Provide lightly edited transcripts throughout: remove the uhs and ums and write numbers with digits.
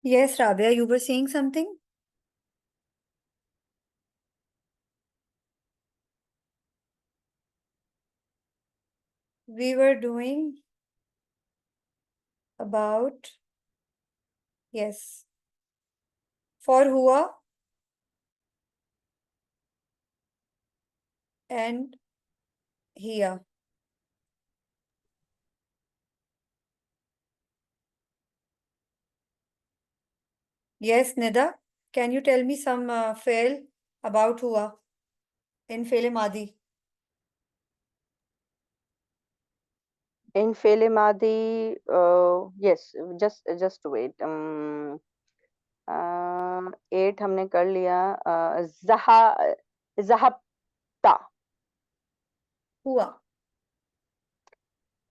Yes, Rabia, you were saying something? We were doing about, yes, for Hua and Hia. Yes, Nida, can you tell me some fail about Hua in Fele Madi? In Fele Madi, yes, just wait. 8 हमने कर लिया. Zahabta. Hua.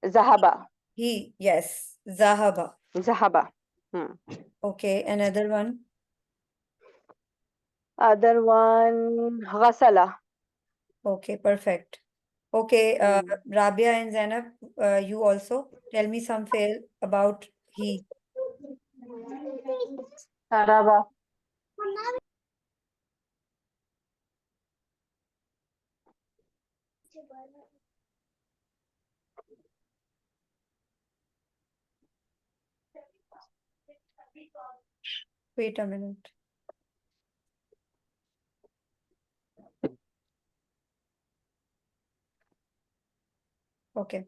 Zahaba. Yes, Zahaba. Zahaba. Okay, another one. Other one, Ghasala. Okay, perfect. Okay, Rabia and Zainab, you also tell me some fail about he. Saraba. Wait a minute. Okay.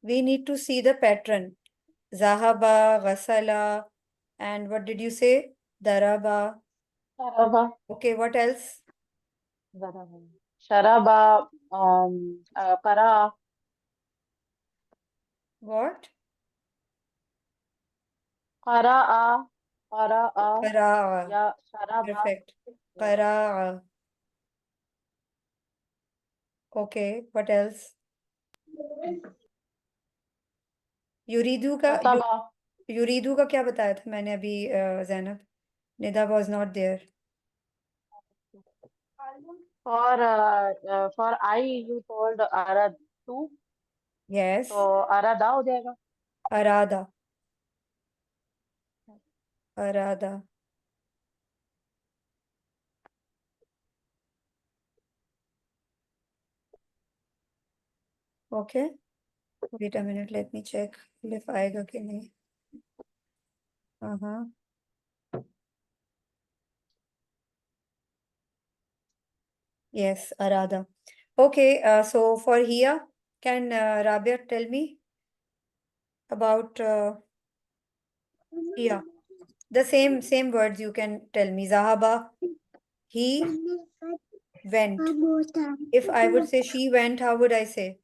We need to see the pattern. Zahaba, Ghasala, and what did you say? Daraba. Saraba. Okay, what else? Sharaba. Para. What? Qara'a. Qara'a. Qara'a. Ya Sharaba. Perfect. Qara'a. Okay, what else? युरीदू का Kataba. युरीदू का क्या बताया था मैंने अभी Zainab? Nida was not there. For I, you told Aradu. Yes. तो Arada हो जाएगा. अरादा. अरादा. Okay. Wait a minute, let me check if आएगा कि नहीं. Uh-huh. Yes, Arada. Okay, so for here, can Rabia tell me about here? The same words you can tell me. Zahaba, he went. If I would say she went, how would I say?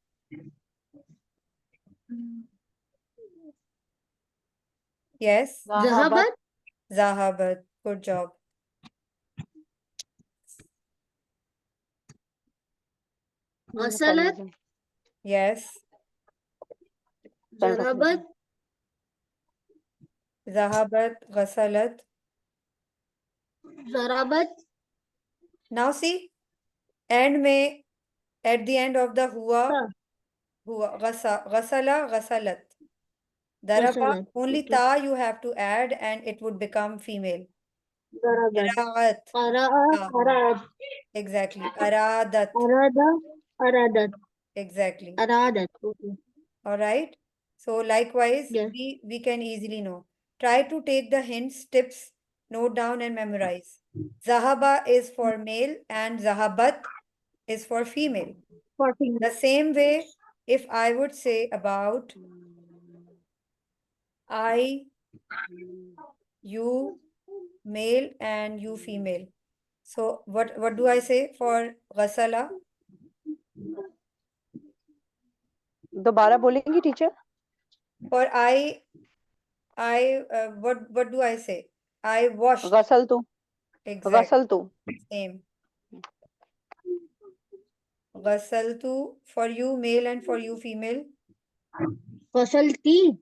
Yes, Zahabat. Zahabat. Good job. Ghasalat. Yes, Zarabat. Zahabat, Ghasalat. Zarabat. Now see, and may at the end of the Ta. ghasala, ghasalat. Daraba, Ghasalat. only Okay. ta you have to add and it would become female. Zarabat. Qira'at. Qara'a. Ta. Qara'at. Exactly. Aradat. Arada. Aradat. Exactly. Aradat. Okay. All right. So likewise, Yes. we can easily know. Try to take the hints, tips, note down and memorize. Zahaba is for male and Zahabat is for female. For female. The same way, if I would say about I, you male and you female. So what do I say for Ghasala? दोबारा बोलेंगी teacher? For what do I say? I washed. गसल तू. Exactly. गसल तू. Same. Ghasaltu for you male and for you female. Ghasalti.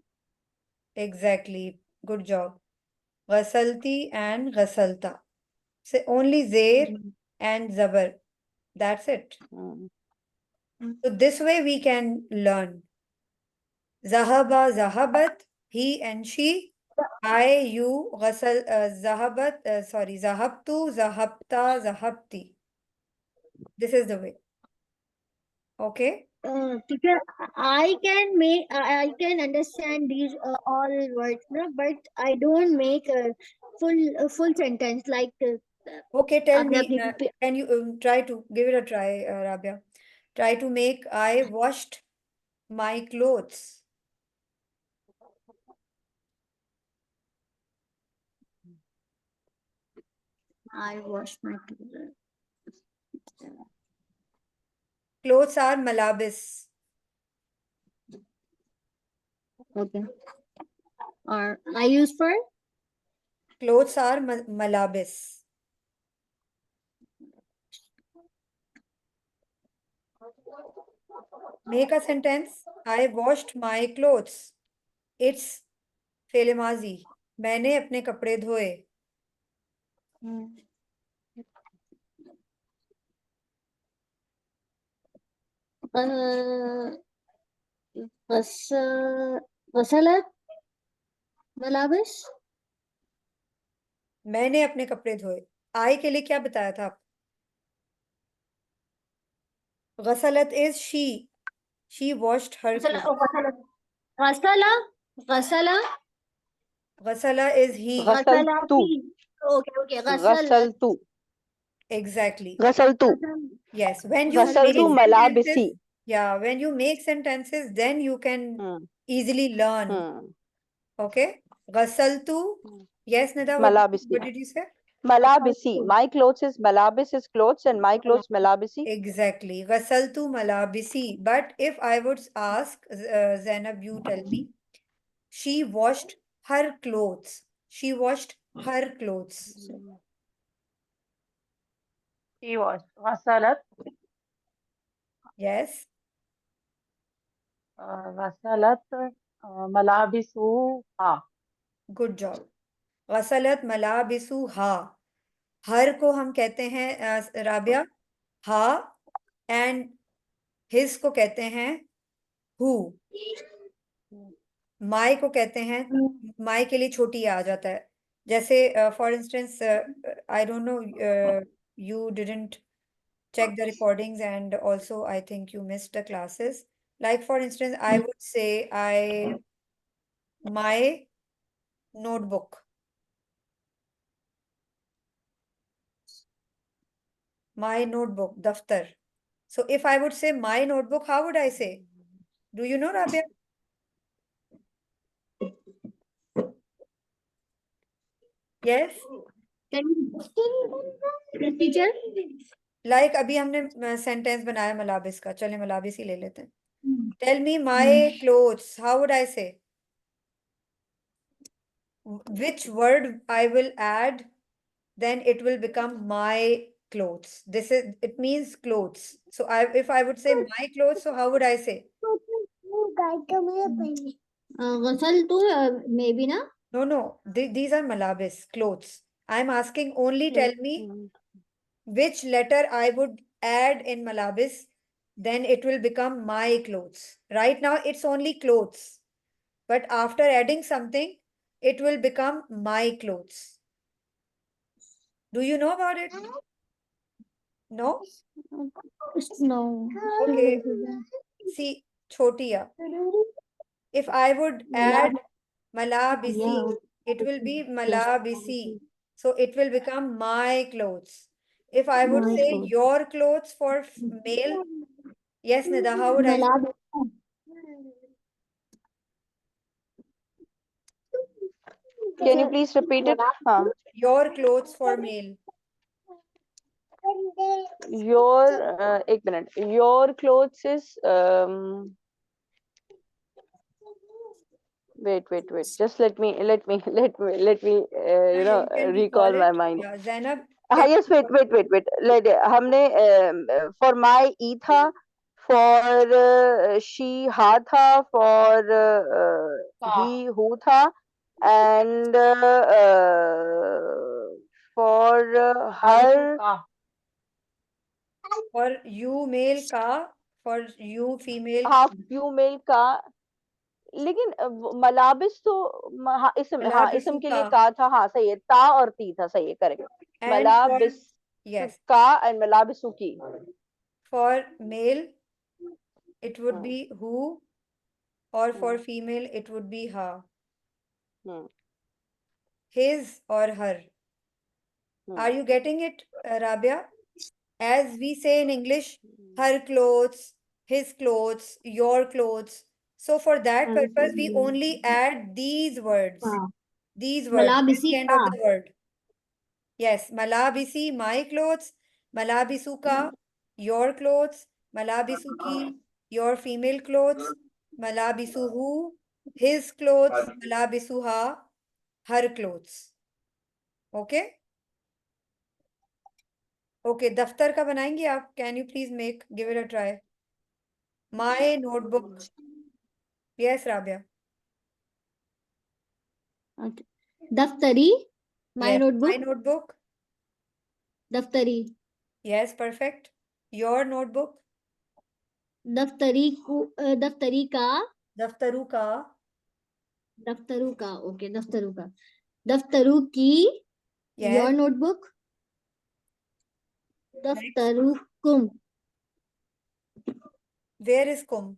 Exactly. Good job. Ghasalti and Ghasalta. So only Zair and zabar. That's it. Hmm. So this way we can learn. Zahaba, zahabat, he and she. I, you, ghasal, zahabat, sorry, zahabtu, zahabta, zahabti. This is the way. Okay? Teacher, I can understand these all words, no, but I don't make a full sentence like Okay, tell आपने me, अपनी can you try to give it a try, Rabia? Try to make I washed my clothes. I wash my clothes. Clothes are malabis. Okay. Or I use for Clothes are malabis. Make a sentence. I washed my clothes. It's फेले माजी. मैंने अपने कपड़े धोए. غسلت ملابس. मैंने अपने कपड़े धोए. आई के लिए क्या बताया था आप? गसलत is she. She washed her clothes. غسل غسل Ghasala is he. Ghasaltu. Okay, Ghasaltu. Exactly. Ghasaltu. Yes. When you make Ghasaltu malabisi. sentences, yeah, when you make sentences, then you can Hmm. easily learn. Hmm. Okay. Ghasaltu. Yes, Nida, Malabisi. what did you say? Malabisi. My clothes is malabis is clothes and my clothes malabisi. Exactly. Ghasaltu malabisi. But if I would ask, Zainab, you tell me, she washed her clothes. She washed her clothes. She was ghasalat. Yes. Ghasalat malabisuha. Good job. गसलत मलाबिसु हा. हर को हम कहते हैं राबिया हा and his को कहते हैं who. माई को कहते हैं माई के लिए छोटी आ जाता है. जैसे for instance I don't know you didn't check the recordings and also I think you missed the classes. Like for instance, I would say my notebook. My notebook, daftar. So if I would say my notebook, how would I say? Do you know, Rabia? Yes. Teacher Like अभी हमने sentence बनाया मलाबिस का. चले मलाबिस ही ले लेते हैं. Tell me my clothes. How would I say? Which word I will add, then it will become my clothes. It means clothes. So if I would say my clothes, so how would I say? गसल तो may be ना. No. These are malabis, clothes. I'm asking only tell me which letter I would add in malabis, then it will become my clothes. Right now, it's only clothes. But after adding something, it will become my clothes. Do you know about it? No? No. Okay. See, chotiya. If I would add malabisi, it will be malabisi. So it will become my clothes. If I would My say clothes. your clothes for male, yes, Nida, how would I say? Can you please repeat it? Your clothes for male. Your एक minute. Your clothes is wait. Just let me you Yeah, know you can recall recall my it. mind. Yeah, Zainab. Yes, wait. हमने for my e था, for she ha था, for he who था, and for her For you male का, for you female हाँ female का, लेकिन मलाबिस तो हाँ इसम, हाँ मलाबिसु इसम के का, लिए का था, हाँ सही है, ता और ती था, सही है, करेक्ट। and for मलाबिस yes, का एंड मलाबिसु की। for male it would hmm, be who, or for hmm, female it would be her, hmm, his or her. Are hmm, you getting it, Rabia? As we say in English, her clothes, his clothes, your clothes. So for that purpose, we only add these words. हाँ, These words at malabisi the end का, of the word. Yes, malabisi, my clothes, malabisuka, your clothes, malabisuki, your female clothes, malabisuhu, his clothes, malabisuha, her clothes. Okay? Okay, दफ्तर का बनाएंगे आप? Can you please give it a try? My notebook. Yes, Rabia. okay. दफ्तरी, my Yes, my notebook, notebook. दफ्तरी, Yes, perfect. Your notebook. दफ्तरी दफ्तरी का, दफ्तरू का. दफ्तरू का, ओके, दफ्तरू का, दफ्तरू की, Yes. your notebook, Next. दफ्तरुकुम, Where is kum?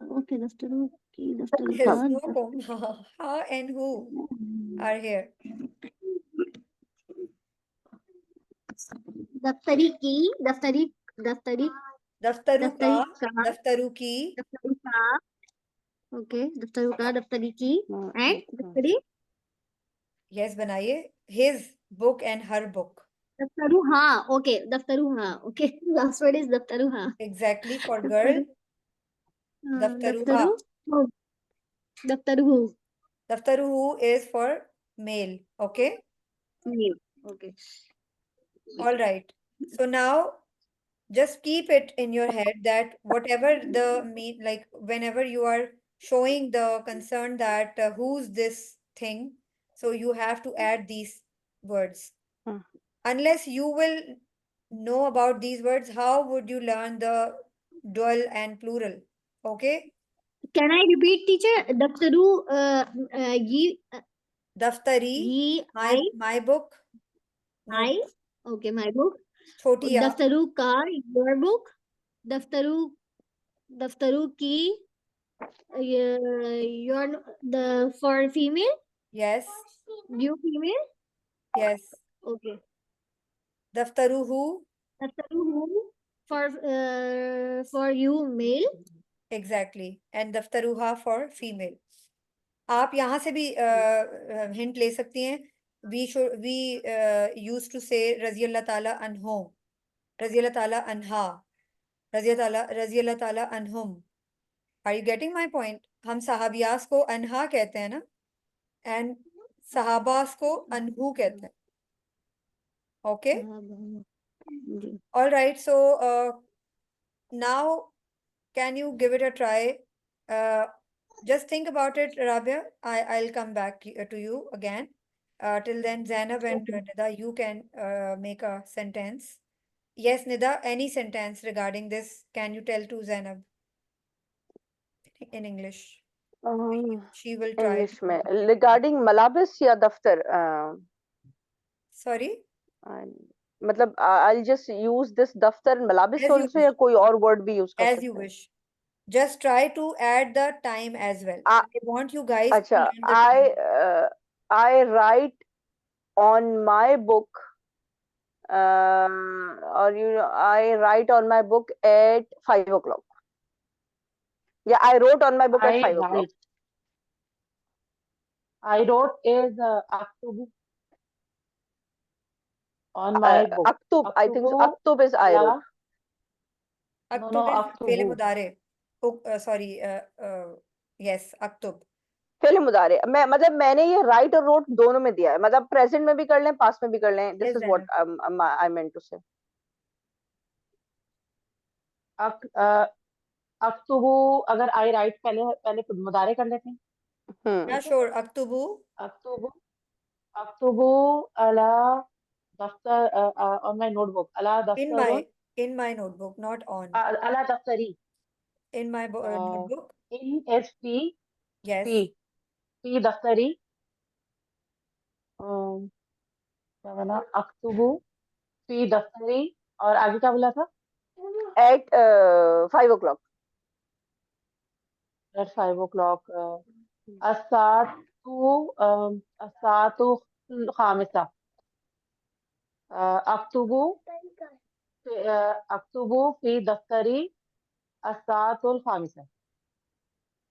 ओके, दफ्तरू की, दफ्तरू There का, is no kum. Ha and who are here? दफ्तरी की, दफ्तरी, दफ्तरी, दफ्तरू का. दफ्तरी का, दफ्तरू की. दफ्तरी का, ओके, दफ्तरू का, दफ्तरी की, एंड दफ्तरी, Yes, बनाइए. His book and her book. दफ्तरू हाँ, ओके, दफ्तरू हाँ, ओके, लास्ट वर्ड इज दफ्तरू हाँ, Exactly, for girl. दफ्तरू, दफ्तरू हा. दफ्तरू, दफ्तरू, दफ्तरू is for male. Okay. Okay, All right. So now just keep it in your head that whatever the mean, like whenever you are showing the concern that who's this thing, so you have to add these words. Hmm. Unless you will know about these words, how would you learn the dual and plural? Okay. Can I repeat teacher? दफ्तरू, ये, Daftari, ये, my book, आई, notebook, okay, my book, छोटी आ. दफ्तरू का, your book, दफ्तरू, दफ्तरू की, your, the, for female, Yes, you female, yes. Okay, Daftaruhu. दफ्तरू for you male, Exactly. And दफ्तरूहा for female. आप यहाँ से भी हिंट ले सकती हैं. We used to say रजी अल्लाह ताला अन्हो, रजी अल्लाह ताला अन्हा, रजी अल्लाह ताला अन्हुम. Are you getting my point? हम सहाबियास को अन्हा कहते हैं ना, and सहाबास को अन्हु कहते हैं. Okay. All right. So now can you give it a try? Just think about it, Rabia. I'll come back to you again. Till then, Zainab and Nida, you can make a sentence. Yes, Nida, any sentence regarding this, can you tell to Zainab in English? She will try. English में regarding मलाबिस या दफ्तर, Sorry? मतलब I'll just use this दफ्तर मलाबिस As you also या wish. कोई और word भी use कर As सकते you हैं? wish. Just try to add the time as well. I- I want you guys to अच्छा, learn the time. I write on my book, or I write on my book at 5 o'clock. Yeah, I wrote on my book at 5 o'clock. I wrote is Aktub on my book. Aktub, I think so. Aktubu Aktub is I wrote. No, Aktub is फेले Aktubu. मुदारे. Oh, sorry. Yes, Aktub. फेले मुदारे, मैं मतलब मैंने ये right और road दोनों में दिया है, मतलब प्रेजेंट में भी कर लें, पास्ट में भी कर लें. This Yes, is what I meant to say. Aktubu अगर I write पहले पहले मुदारे कर लेते हैं. Yeah, sure. Aktubu. Aktubu Aktubu ala daftar on my notebook. Ala daftarun. In my notebook, not on. Ala daftari. In my notebook. In SP. Yes. P daftari. क्या बना? अक्तुबु फी दफ्तरी और आगे क्या बोला था? At 5 o'clock. At 5 o'clock. असातु खामिसा. अक्तुबु फी दफ्तरी असातुल खामिसा.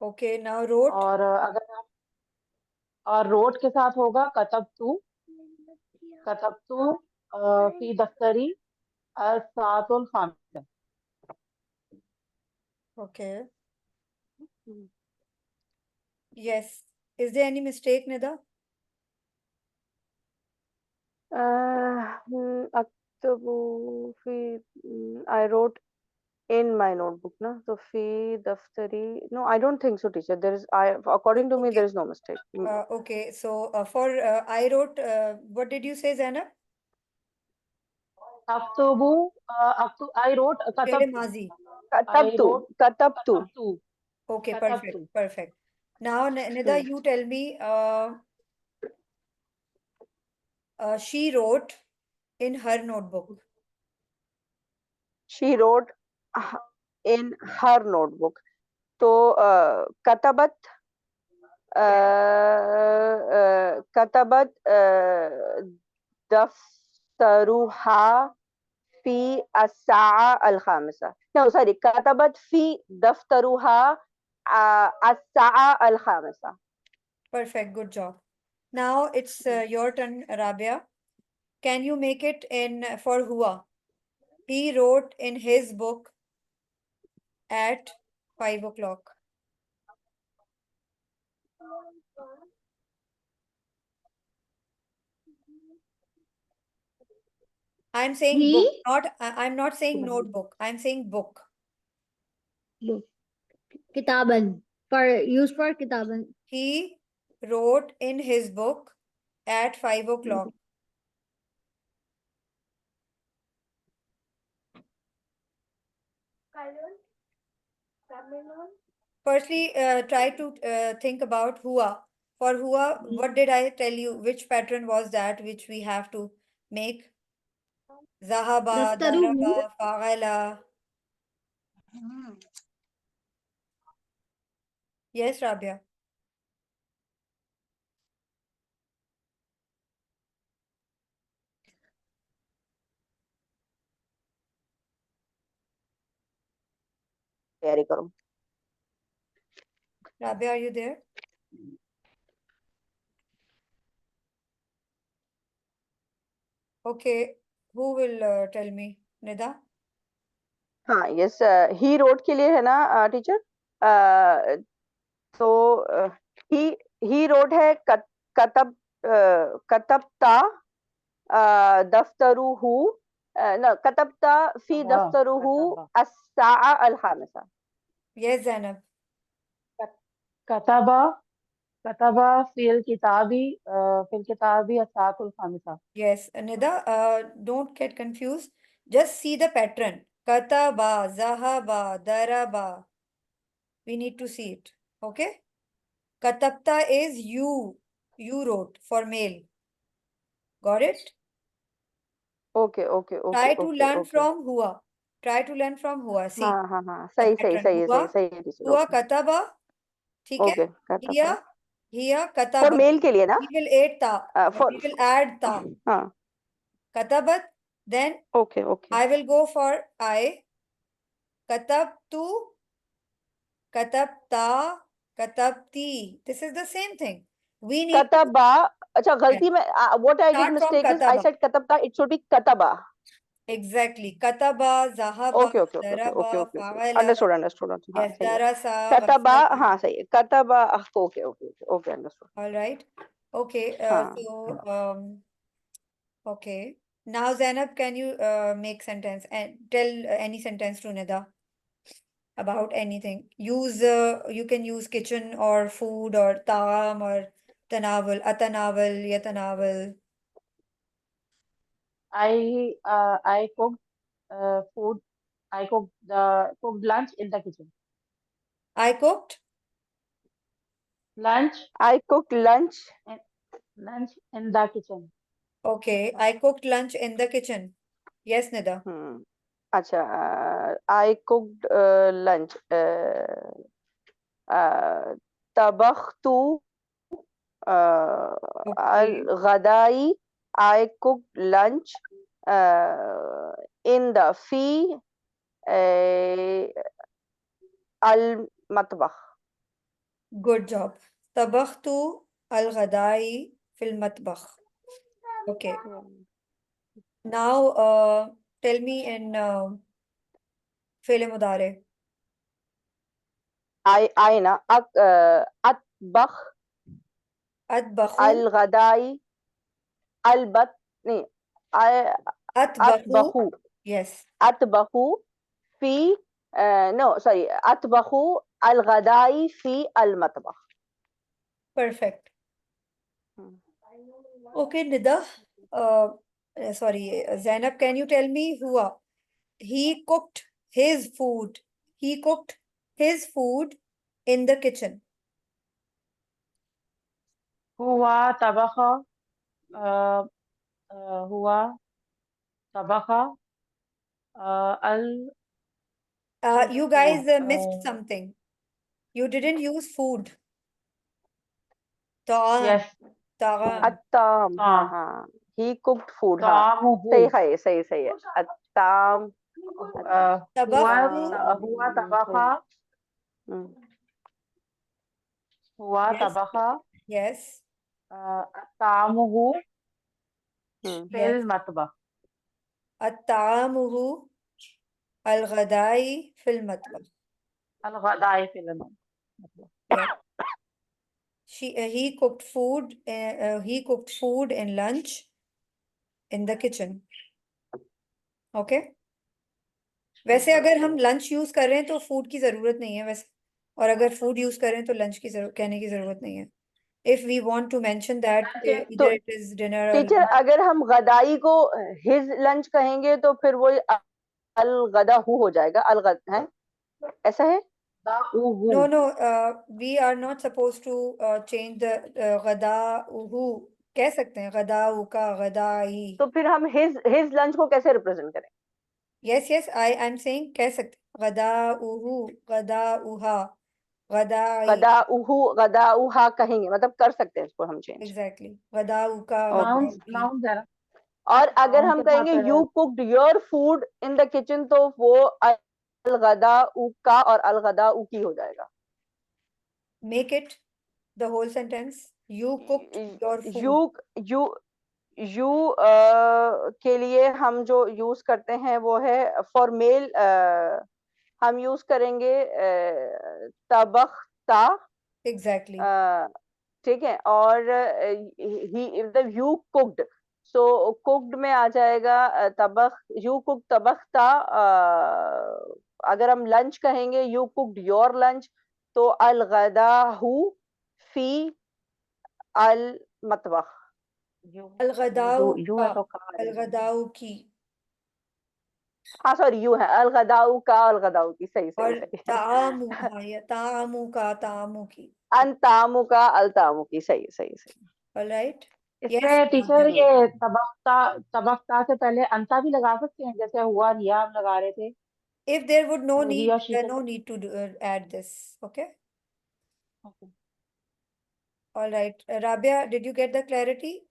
Okay, now wrote. और अगर आप और रोट के साथ होगा कतबतु फी दफ्तरी असातुल खामिसा. Okay. Yes. Is there any mistake, Nida? Aktubu fi, I wrote in my notebook, na? So fi daftari. No, I don't think so, teacher. According to me, there is no mistake. Okay, so for I wrote, what did you say, Zainab? अक्तुबु I wrote Fi'l कतबतु. mazi. Katabtu. Katabtu. कतबतु. Okay, Katabtu. perfect. Now, Nida, you tell me, she wrote in her notebook. She wrote in her notebook. So, katabat daftaruha fi as-sa'a al-khamisa. No, sorry. Katabat fi daftaruha as-sa'a al-khamisa. Perfect, good job. Now it's your turn, Rabia. Can you make it in for Hua? He wrote in his book at 5 o'clock. I'm saying book, He? I'm not saying notebook. I'm saying book. Book. Kitaban. Used for kitaban. He wrote in his book at 5 o'clock. Firstly, try to think about Hua. For Hua, what did I tell you? Which pattern was that which we have to make? Zahaba, Daftaruhu. daraba, fa'ala. Yes, Rabia. तैयारी करो. Rabia, are you there? Okay, who will tell me? Nida? हाँ, yes. He wrote के लिए है ना, teacher? So he wrote है katabta daftaruhu. No, katabta fi daftaruhu as-sa'a al-khamisa. Yes, Zainab. कतबा fill किताबी असातुल खामिसा. Yes, Nida, don't get confused. Just see the pattern. Kataba, zahaba, daraba. We need to see it. Okay? Katabta is you. You wrote for male. Got it? Okay. Try to learn from Hua. Try to learn from Hua. See हाँ. the सही pattern. है teacher. Hua Okay. kataba. ठीक है? Okay. Kataba. Here For kataba. male के लिए ना? We will add ta. For We will add ta. हाँ. Katabat. Then Okay. I will go for I. Katabtu. Katabta. Katabti. This is the same thing. We need Kataba. अच्छा गलती में what I did Start from mistake is I kataba. said katabta. It should be kataba. Exactly. Kataba, zahaba, Okay. daraba, fa'ala. Understood. हाँ, Yes, सही है. darasa. Kataba. wasala. हाँ, सही है. Kataba. Okay. Understood. All right. Okay. हाँ. Okay. Now, Zainab, can you make sentence and tell any sentence to Nida about anything? Use you can use kitchen or food or ta'am or tanawul, atanawul, yatanawul. I cooked food. I cooked lunch in the kitchen. I cooked. Lunch I cooked lunch. lunch in the kitchen. Okay, I cooked lunch in the kitchen. Yes, Nida. अच्छा, I cooked lunch. طبخت Okay. الغداء. I cooked lunch in the في المطبخ. Good job. طبخت الغداء في المطبخ. Okay. Now, tell me in فعل مضارع. أين أطبخ أطبخ. الغداء नहीं أطبخ. أطبخ Yes. أطبخ في no sorry أطبخ الغداء في المطبخ. Perfect. Okay, Nida. Sorry, Zainab, can you tell me Hua? He cooked his food. He cooked his food in the kitchen. हुआ तबख़ हुआ तबख़ अल You guys missed something. You didn't use food. طعام. yes طعام. الطعام. हाँ हाँ he cooked food. हाँ तामुहु सही है الطعام. طبخت. हुआ तबख़ हुआ Yes. तबख़ Yes. तामुहु Yes. Fill मतबख़. الطعام الغداء في المطبخ. الغداء في المطبخ. Yeah. He cooked food. He cooked food and lunch in the kitchen. Okay. वैसे अगर हम लंच यूज कर रहे हैं तो फूड की जरूरत नहीं है वैसे, और अगर फूड यूज कर रहे हैं तो लंच की कहने की जरूरत नहीं है. If we want to mention that either it is dinner or teacher lunch. अगर हम गदाई को हिज लंच कहेंगे तो फिर वो अल गदा हो जाएगा. अल है ऐसा है. No, we are not supposed to change the गदा उहु. कह सकते हैं गदा उका गदाई. तो फिर हम हिज लंच को कैसे रिप्रेजेंट करें. Yes, I'm saying कह सकते हैं गदा उहु गदा उहा गदाई. गदा उहा कहेंगे मतलब कर सकते हैं इसको हम चेंज. Exactly. गदा उका नाउन जरा. और अगर नाउन हम के कहेंगे साथ you cooked your food in the kitchen तो वो अल गदा उका और अल गदा उकी हो जाएगा. Make it the whole sentence. You cooked your food. You के लिए हम जो यूज करते हैं वो है फॉर मेल. हम यूज करेंगे तबख्ता. Exactly. ठीक है. और ही मतलब यू कुक्ड सो कुक्ड में आ जाएगा तबख. You cook तबख्ता. अगर हम लंच कहेंगे यू कुक्ड योर लंच तो अल गदाहु फी अल मतबख. अलगदाऊ यू है तो का अलगदाऊ की. हाँ सॉरी यू है अल गदाउ का अल गदाउ की. सही और सही तामू. हाँ, या तामू का तामू की. अन तामु का अल तामु की. सही. All right. इसमें टीचर ये तबख्ता से पहले अंता भी लगा सकते हैं जैसे हुआ रिया हम लगा रहे थे. If there would no He need, or she no need to add this. Okay. All right. Rabia, did you get the clarity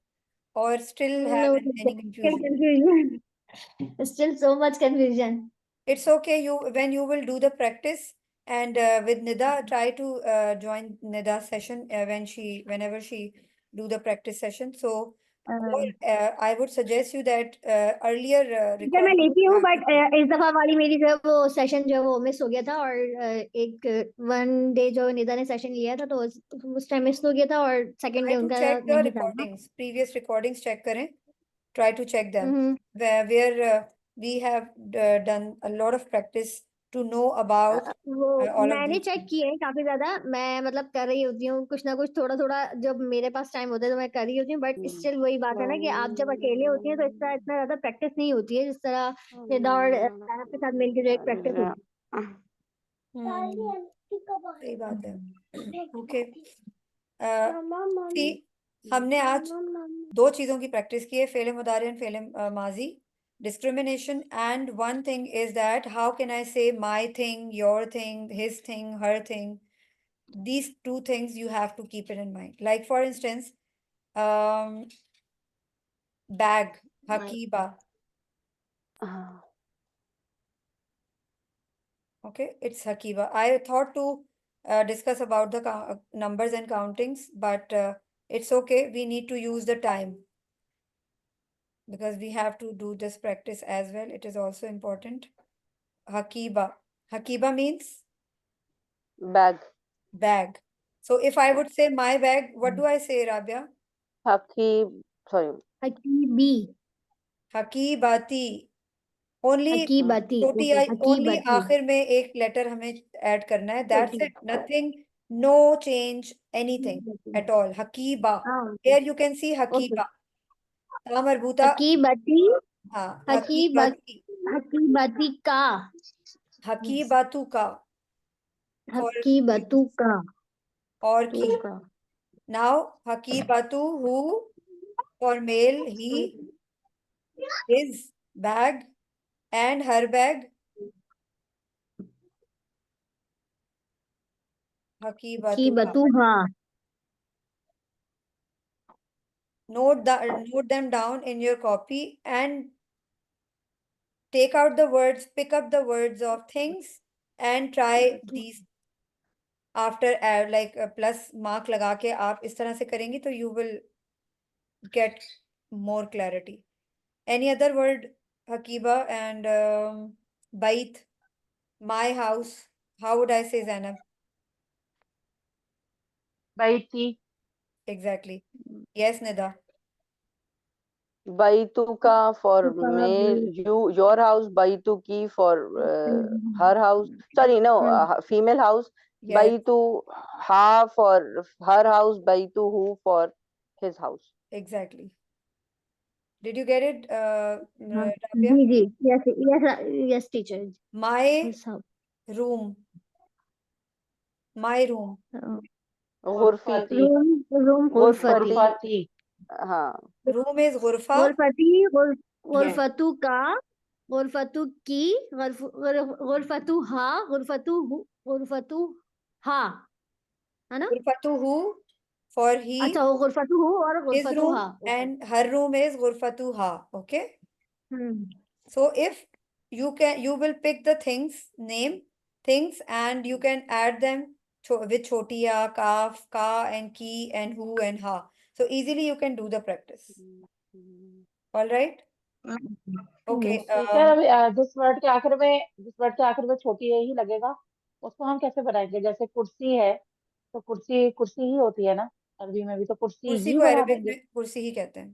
or still have No, any confusion? confusion. Still so much confusion. It's okay. When you will do the practice and with Nida, try to join Nida's session whenever she do the practice session. So I would suggest you that earlier teacher मैं लेती हूँ but इस दफा वाली मेरी जो है वो सेशन जो है वो मिस हो गया था और एक वन डे जो निदा ने सेशन लिया था तो उस टाइम मिस हो गया था और सेकंड डे try to उनका check the नहीं था. recordings, previous recordings check करें. Try to check them where we have done a lot of practice to know about वो all of मैंने these चेक things? किए हैं काफी ज्यादा। मैं मतलब कर रही होती हूँ कुछ ना कुछ, थोड़ा थोड़ा जब मेरे पास टाइम होता है तो मैं कर रही होती हूँ, बट स्टिल वही बात है ना कि आप जब अकेले होती हैं तो इतना इतना ज्यादा प्रैक्टिस नहीं होती है जिस तरह निदा और ज़ैनब के साथ मिलकर जो एक प्रैक्टिस होती सही बात है। ओके, सी हमने आज दो चीजों की प्रैक्टिस की है, फेले मुदारे एंड फेले माजी, discrimination, and one thing is that how can I say my thing, your thing, his thing, her thing. These two things you have to keep it in mind. Like for instance, bag, hakiba. Okay, it's hakiba. I thought to discuss about the numbers and countings, but it's okay. We need to use the time because we have to do this practice as well. It is also important. Hakiba. Hakiba means Bag. bag. So if I would say my bag, what do I say, Rabia? Sorry. हकीबी, Hakibati. Only हकीबती, छोटी okay, आई, only हकीबती, आखिर में एक letter हमें add करना है. That's छोटी, it. Nothing, no change, anything at all. Hakiba. हाँ, Here you can see okay, Hakiba. ता मरबूता. हकीबती, हाँ, हकीबत, हकीबती. हकीबती का, हकीबातु का. For हकीबतू का, और तू की. का, Now Hakibatu, who for male, he, his bag, and her bag. Hakibatu ka. हकीबतू हाँ, Note them down in your copy and take out the words, pick up the words of things and try these after like plus mark लगा के आप इस तरह से करेंगी तो you will get more clarity. Any other word, Hakiba and Bait, my house, how would I say, Zainab? बैठी, Exactly. Yes, Nida. Baituka for male, your house. Baituki for her house. Sorry, no, female house. Yes, Baitu ha for her house. Baituhu for his house. exactly. Did you get it, हाँ, Rabia? जी जी, yes yes yes teacher, My सब, room. My room. Ghurfi. Room, room गुरफती, गुरफती, हाँ. Room is ghurfa. गुरफती, Yes. गुरफतू का, गुरफतू की, गुरफतू हा, गुरफतू हा, है ना? Ghurfatuhu for he, अच्छा, वो गुरफतू हो और his गुरफतू room, हा, okay, and her room is ghurfatuha. Okay. So if you can, you will pick the things, name things, and you can add them with chotiya, kaf, ka, and ki, and who, and ha. So easily you can do the practice. All right. Okay. Teacher अभी जिस word के आखिर में छोटी ए ही लगेगा, उसको हम कैसे बनाएंगे? जैसे कुर्सी है तो कुर्सी कुर्सी ही होती है ना, अरबी में भी तो कुर्सी कुर्सी ही को बना अरबिक देंगे, में कुर्सी ही कहते हैं.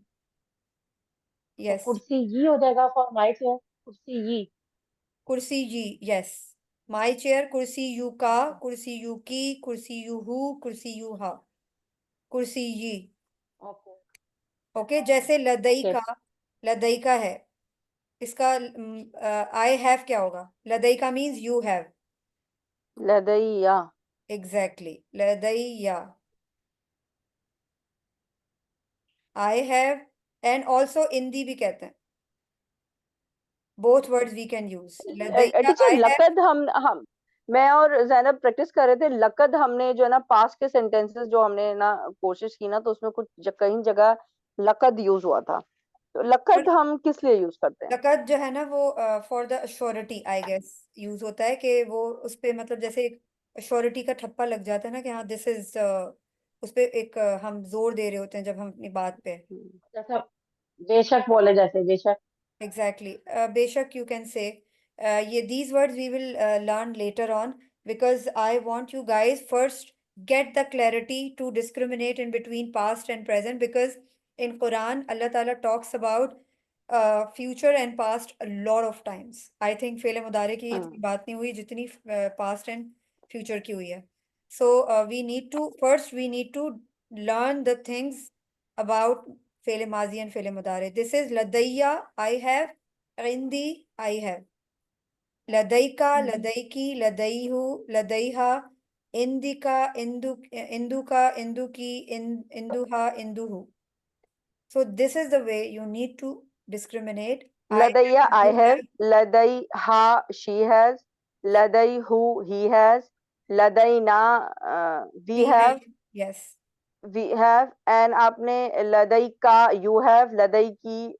तो Yes. कुर्सी ही हो जाएगा फॉर माई चेयर, कुर्सी ही. Kursi ji, yes. My chair, kursi you ka, kursi you ki, kursi you who, kursi you ha. Kursi ji. Okay okay, जैसे लदई ओके, का, लदई का है, इसका आई हैव क्या होगा? लदई का means you have. Ladaiya. Exactly, लदईया. आई हैव एंड ऑल्सो इंदी भी कहते हैं. Both words we can use. लदईया टीचर आई हैव. लकद हम मैं और जैनब प्रैक्टिस कर रहे थे. लकद हमने जो है ना पास्ट के सेंटेंसेस जो हमने ना कोशिश की ना, तो उसमें कुछ कई जगह लकद यूज हुआ था. तो लकद हम किस लिए यूज करते हैं? लकद जो है ना वो for the surety I guess use होता है कि वो उस पे मतलब जैसे एक श्योरिटी का ठप्पा लग जाता है ना कि हाँ दिस इज, उस पे एक हम जोर दे रहे होते हैं जब हम अपनी बात पे. जैसा बेशक बोले, जैसे बेशक. एग्जैक्टली. बेशक यू कैन से. ये these words we will learn later on because I want you guys first get the clarity to discriminate in between past and present, because in Quran Allah Ta'ala talks about future and past a lot of times. I think फेल मुदारे की इतनी बात नहीं हुई जितनी past and future की हुई है. So we need to first we need to learn the things about फेल माजी and फेल मुदारे. This is लदैया I have, عندي I have. लदैका लदैकी लदैहु लदैहा इंदिका इंदुका इंदुकी इंदुहा इंदुहु. So this is the way you need to discriminate. Ladayya I you have, ladayha she has, ladayhu he has, ladayna we have, yes, we have, and आपने ladayka you have, ladayki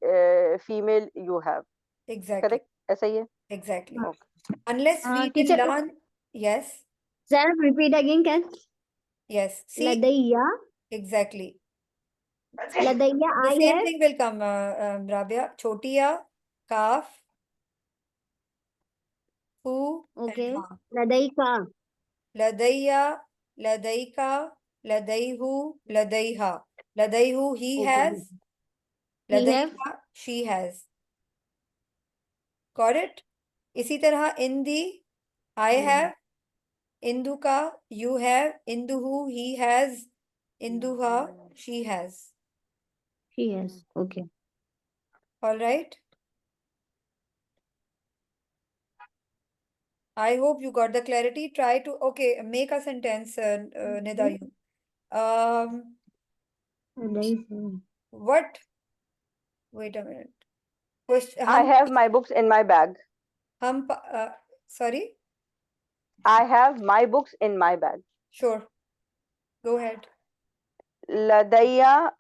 female you have. exactly, Correct? ऐसा ही है? exactly. Okay. Unless we will teacher, learn, yes, Zara, repeat again, can? yes, see, Ladayya, exactly. ladayya The I same have. thing will come, Rabia. Chotiya, kaf, fu, and Okay. ha. Ladayka. Ladayya, ladayka, ladayhu, ladayha. Ladayhu he Okay. has, He have. ladayha she has. Got it? इसी तरह in the I have, Induka you have, Induhu he has, Induha she has. She has. Okay. All right. I hope you got the clarity. Try to make a sentence, Nida. You. Ladayka. What? Wait a minute. Question. I have my books in my bag. Sorry. I have my books in my bag. Sure. Go ahead. Ladayya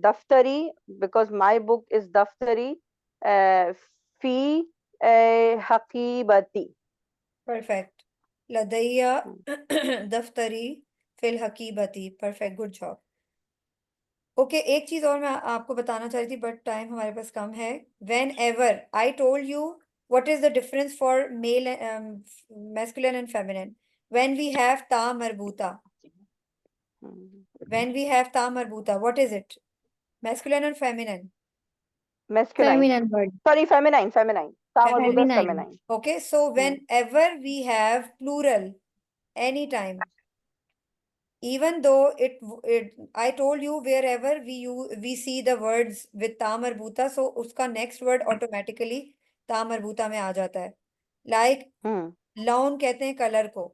daftari, because my book is daftari, fi haqibati. Perfect. Ladayya daftari fil hakibati. Perfect. Good job. Okay, एक चीज और मैं आपको बताना चाह रही थी but time हमारे पास कम है. Whenever I told you what is the difference for male masculine and feminine when we have ta marbuta. When we have ta marbuta, what is it? Masculine or feminine? Masculine. Feminine word. Sorry, feminine. Feminine. Ta marbuta is Feminine. feminine. Okay, so whenever we have plural anytime, even though I told you wherever we see the words with ta marbuta, so uska next word automatically ta marbuta में आ जाता है. Like lawn कहते हैं color को,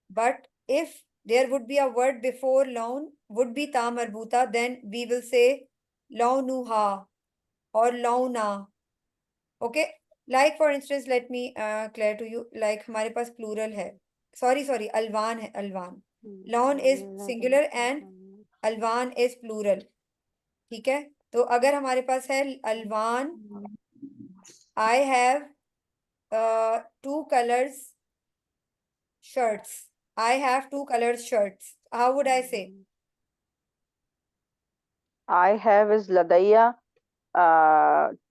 but if there would be a word before lawn would be ta marbuta, then we will say launuha or launa. Okay, like for instance, let me clear to you. Like हमारे पास plural है. Sorry, alwan है, alwan. Lawn is singular and alwan is plural. ठीक है? तो अगर हमारे पास है alwan, I have 2 colors shirts. I have 2 colors shirts. How would I say? I have is ladayya.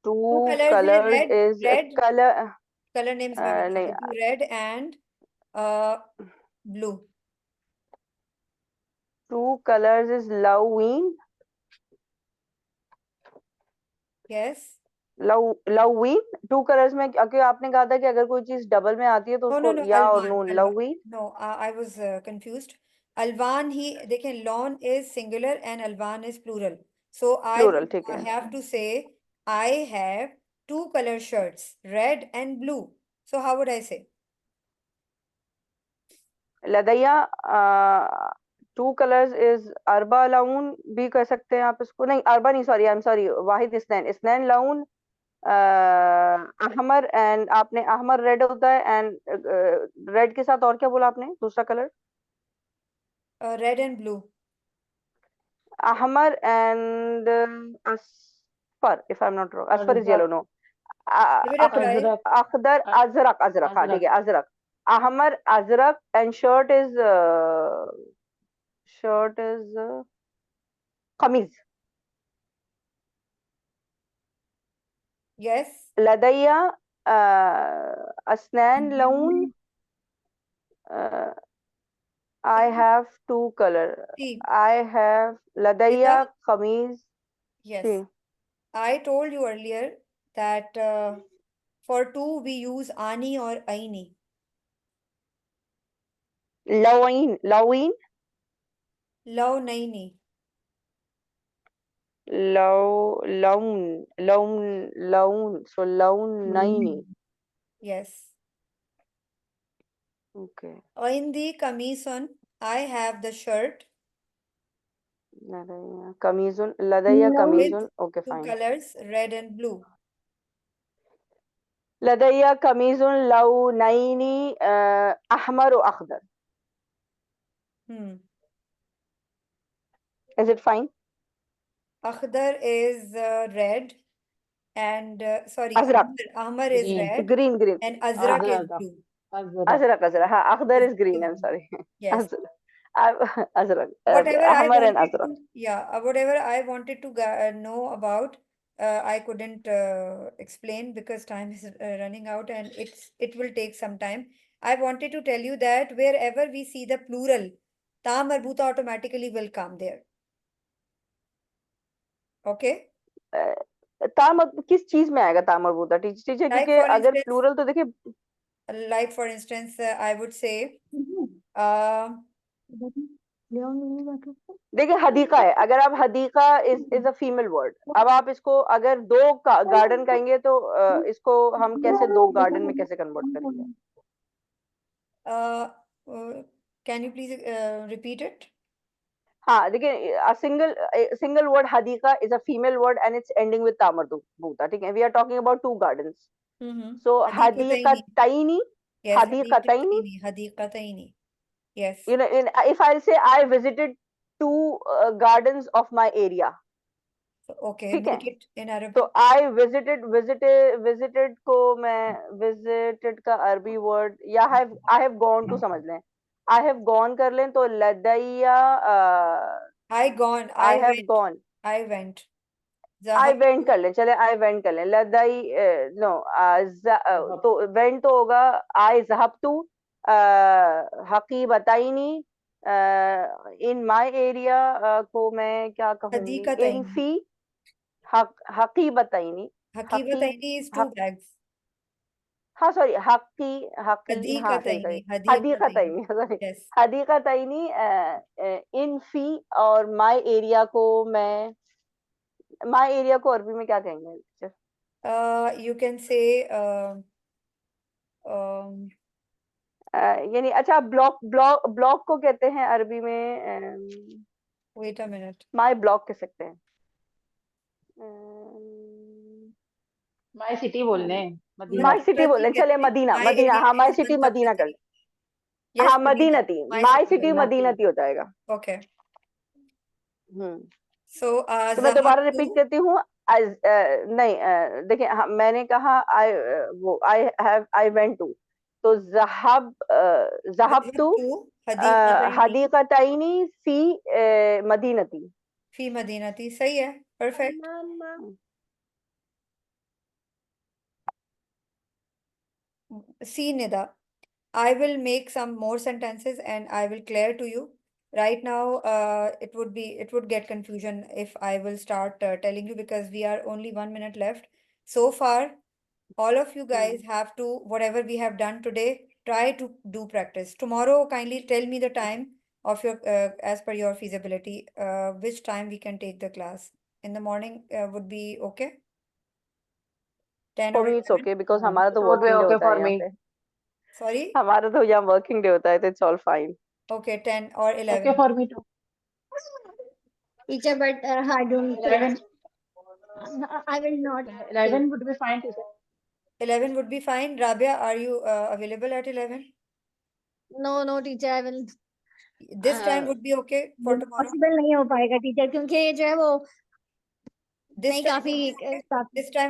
Two colors red, is red. color. Color names we will नहीं, do red and blue. 2 colors is Laween. Yes. Laween. 2 colors में क्योंकि आपने कहा था कि अगर कोई चीज डबल में आती है तो उसको No, या और alwan, Noon. alwan. Laween. No, I was confused. Alwan ही देखें lawn is singular and alwan is plural. So Plural, ठीक I है. have to say I have 2 color shirts, red and blue. So how would I say? लदैया 2 colors is अरबा लाउन भी कह सकते हैं आप इसको. नहीं, अरबा नहीं, सॉरी, आई एम सॉरी, वाहिद इसनैन. इसनैन लाउन अहमर, एंड आपने अहमर रेड होता है, एंड रेड के साथ और क्या बोला आपने दूसरा कलर? Red and blue. अहमर एंड अस्फर, if I am not wrong. अस्फर is yellow. No. Give it a try. अखदर, अजरक. अजरक, हाँ ठीक है, अजरक. अहमर, अजरक, एंड शर्ट इज कमीज. Yes. लदैया असनैन लौन. I have 2 color. See. I have ladayya Nida? kameez. Yes. See. I told you earlier that for two we use ani or aini. Lawin, lawin, Law naini. laun, laun. So laun naini. Yes. Okay. In the kamisun, I have the shirt Ladaya kamizun, ladaya No. kamizun. Okay, two fine. colors, red and blue. ladaya kamizun launaini ahmar wa akhdar. Is it fine? Akhdar is red and sorry, Azraq. ahmar is Green. red Green, green. and azraq is Azraq. blue. Azraq, azraq. Ha, akhdar is green. blue. I'm sorry. Yes. Azraq. Whatever I Ahmar and wanted azraq. to, yeah, whatever I wanted to know about, I couldn't explain because time is running out and it will take some time. I wanted to tell you that wherever we see the plural, ta marbuta automatically will come there. Okay? किस चीज में आएगा ता मरबूता teacher Like क्योंकि for अगर instance, plural तो देखिए like for instance, I would say, uh, देखिए हदीका है अगर आप Hadika is a female word अब आप इसको अगर दो गार्डन कहेंगे तो इसको हम कैसे दो गार्डन में कैसे कन्वर्ट करेंगे can you please repeat it? हाँ देखिए सिंगल वर्ड हदीका is a female word and it's ending with तामरबूता ठीक है we are talking about two gardens so हदीकतैनी Yes, हदीकतैनी hadiqataini. Yes. you know if I'll say I visited two gardens of my area Okay, ठीक है make it in Arabic. तो I visited को मैं visited का अरबी वर्ड या I have gone to समझ लें I have gone कर लें तो लदैया I gone, I have went, gone I went. I went कर लें चले I went कर लें लदाई no तो went तो होगा I ज़हबतु हकीबतैनी in my area को मैं क्या कहूँगी in Hadiqataini. फी हकीबतैनी Haqibataini is two bags. हाँ सॉरी हकी हकी हाँ सही सही हदीकतैनी सॉरी Yes. हदीकतैनी इन फी और माय एरिया को मैं माय एरिया को अरबी में क्या कहेंगे You can say यानी अच्छा ब्लॉक को कहते हैं अरबी में wait a minute. My block कह सकते हैं माय सिटी बोलने मदीना माय सिटी बोल रहे चले मदीना मदीना हाँ माय सिटी मदीना कर हाँ मदीनती माय सिटी मदीनती हो जाएगा Okay. So तो मैं दोबारा रिपीट करती हूँ नहीं देखिए हाँ, मैंने कहा आई वेंट टू तो ज़हबतु हदीक़तैनी फी मदीनती फी मदीनती सही है perfect. See Nida, I will make some more sentences and I will clear to you. Right now, it would get confusion if I will start telling you because we are only 1 minute left. So far, all of you guys have to, whatever we have done today, try to do practice. Tomorrow, kindly tell me the time of your, as per your feasibility, which time we can take the class. In the morning would be okay? 10 For or me it's 11? okay because हमारा तो would be working day okay होता है for यहाँ me. पे Sorry? हमारा तो यहाँ working day होता है तो it's all fine. Okay, 10 or 11. Okay for me too. Teacher, but I don't. 11. I will not. 11 would be fine, teacher. 11 would be fine. Rabia, are you available at 11? No, teacher, I will. This time would be okay for tomorrow? Possible नहीं हो पाएगा teacher क्योंकि जो है वो This नहीं time, काफी this time